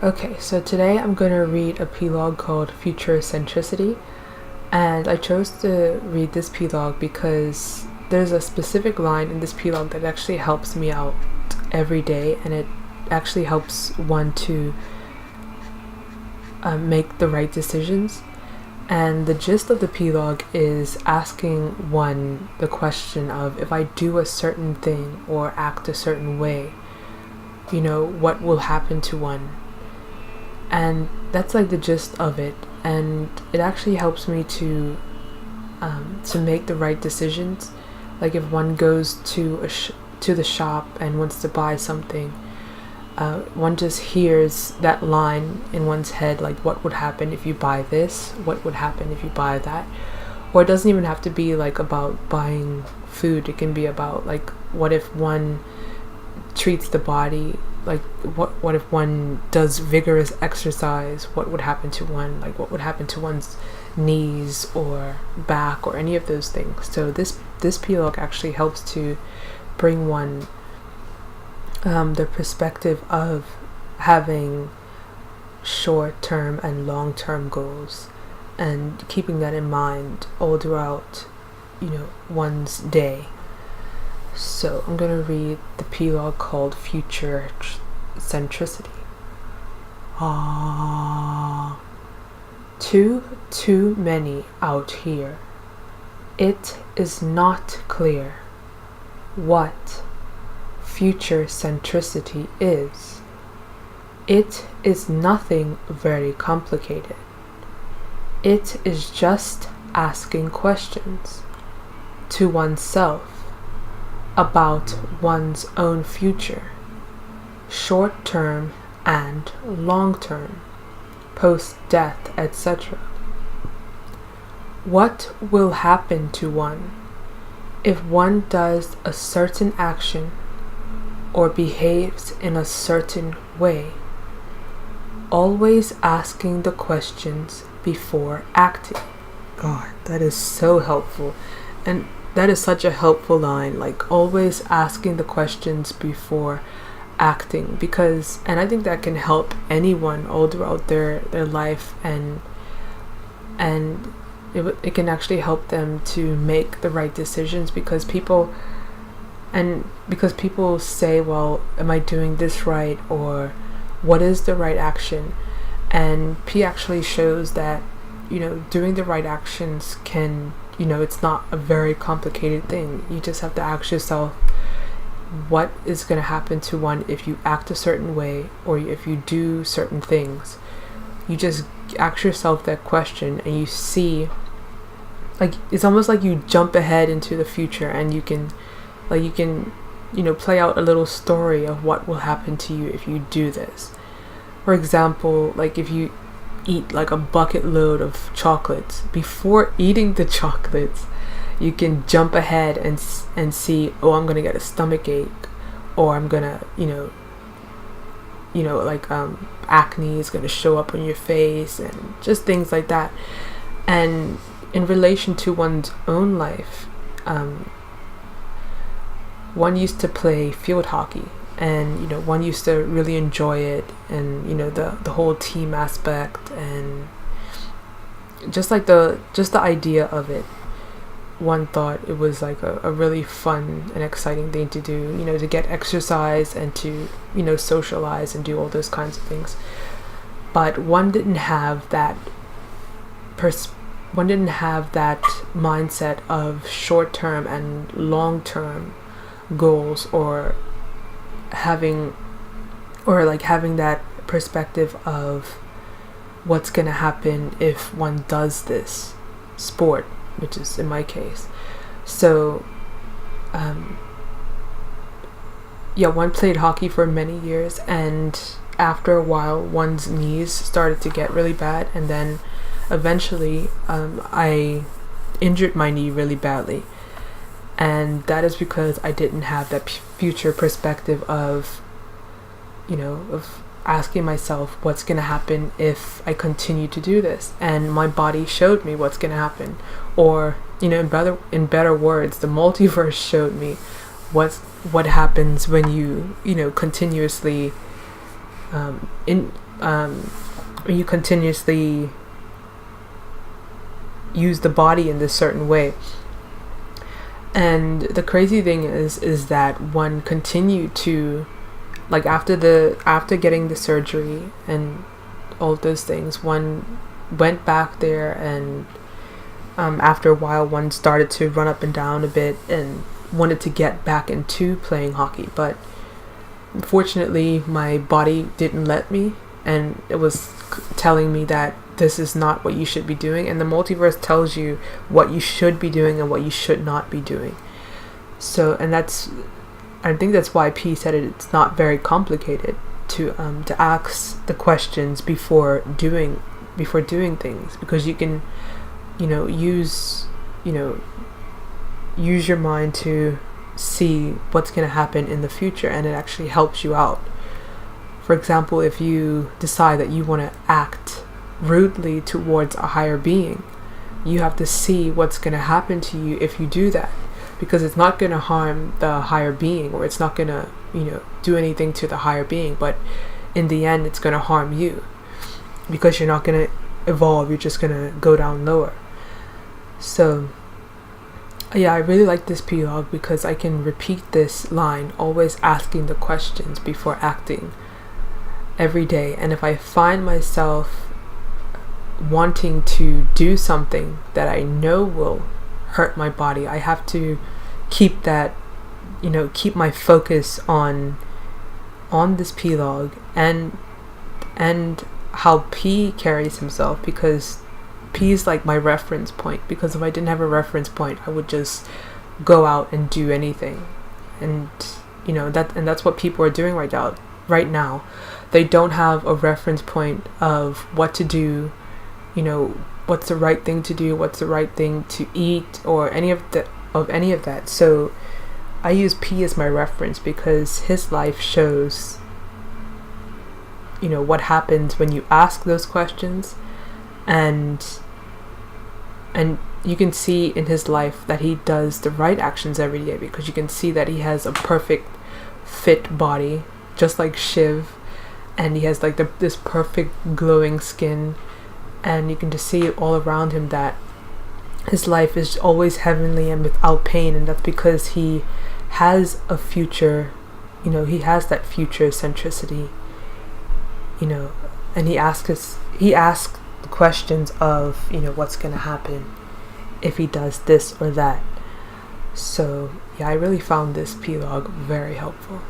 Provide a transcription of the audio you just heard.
Okay, so today I'm going to read a epilogue called Future Centricity, and I chose to read this epilogue because there's a specific line in this epilogue that actually helps me out every day, and it actually helps one to make the right decisions. And the gist of the epilogue is asking one the question of, if I do a certain thing or act a certain way, what will happen to one? And that's like the gist of it, and it actually helps me to make the right decisions. Like if one goes to the shop and wants to buy something, one just hears that line in one's head, like, what would happen if you buy this? What would happen if you buy that? Or it doesn't even have to be like about buying food. It can be about, like, what if one treats the body, like what if one does vigorous exercise? What would happen to one? Like, what would happen to one's knees or back or any of those things? So this epilogue actually helps to bring one the perspective of having short-term and long-term goals, and keeping that in mind all throughout one's day. So I'm going to read the epilogue called Future Centricity. Too many out here. It is not clear what future centricity is. It is nothing very complicated. It is just asking questions to oneself about one's own future, short-term and long-term, post-death, etc. What will happen to one if one does a certain action or behaves in a certain way? Always asking the questions before acting. God, that is so helpful. And that is such a helpful line, like always asking the questions before acting, and I think that can help anyone all throughout their life, and it can actually help them to make the right decisions, because people say, well, am I doing this right, or what is the right action? And P actually shows that doing the right actions can, it's not a very complicated thing. You just have to ask yourself, what is going to happen to one if you act a certain way, or if you do certain things? You just ask yourself that question, and you see, like, it's almost like you jump ahead into the future, and you can play out a little story of what will happen to you if you do this. For example, like if you eat like a bucket load of chocolates, before eating the chocolates you can jump ahead and see, oh, I'm gonna get a stomach ache, or I'm gonna acne is gonna show up on your face, and just things like that. And in relation to one's own life, one used to play field hockey, and one used to really enjoy it, and the whole team aspect, and just the idea of it. One thought it was like a really fun and exciting thing to do, to get exercise and to socialize and do all those kinds of things. But one didn't have that mindset of short-term and long-term goals, or having that perspective of what's going to happen if one does this sport, which is in my case. So one played hockey for many years, and after a while one's knees started to get really bad, and then eventually I injured my knee really badly. And that is because I didn't have that future perspective of asking myself, what's going to happen if I continue to do this? And my body showed me what's going to happen. Or, in better words, the multiverse showed me what happens when you, continuously you continuously use the body in this certain way. And the crazy thing is that one continued to, like, after getting the surgery and all those things, one went back there, and after a while one started to run up and down a bit and wanted to get back into playing hockey, but unfortunately my body didn't let me, and it was telling me that this is not what you should be doing, and the multiverse tells you what you should be doing and what you should not be doing. So, and I think that's why P said it's not very complicated to ask the questions before doing things, because you can, use your mind to see what's going to happen in the future, and it actually helps you out. For example, if you decide that you want to act rudely towards a higher being, you have to see what's going to happen to you if you do that, because it's not going to harm the higher being, or it's not going to do anything to the higher being, but in the end it's going to harm you, because you're not going to evolve, you're just going to go down lower. So yeah, I really like this P-Log because I can repeat this line, always asking the questions before acting, every day. And if I find myself wanting to do something that I know will hurt my body, I have to keep that, keep my focus on this P-Log and how P carries himself, because P is like my reference point. Because if I didn't have a reference point, I would just go out and do anything, and that's what people are doing right now. They don't have a reference point of what to do, what's the right thing to do, what's the right thing to eat, or any of that. So I use P as my reference because his life shows what happens when you ask those questions, and you can see in his life that he does the right actions every day, because you can see that he has a perfect fit body, just like Shiv, and he has like this perfect glowing skin, and you can just see all around him that his life is always heavenly and without pain, and that's because he has a future, he has that future centricity, and he asks the questions of what's going to happen if he does this or that. So yeah, I really found this P-Log very helpful.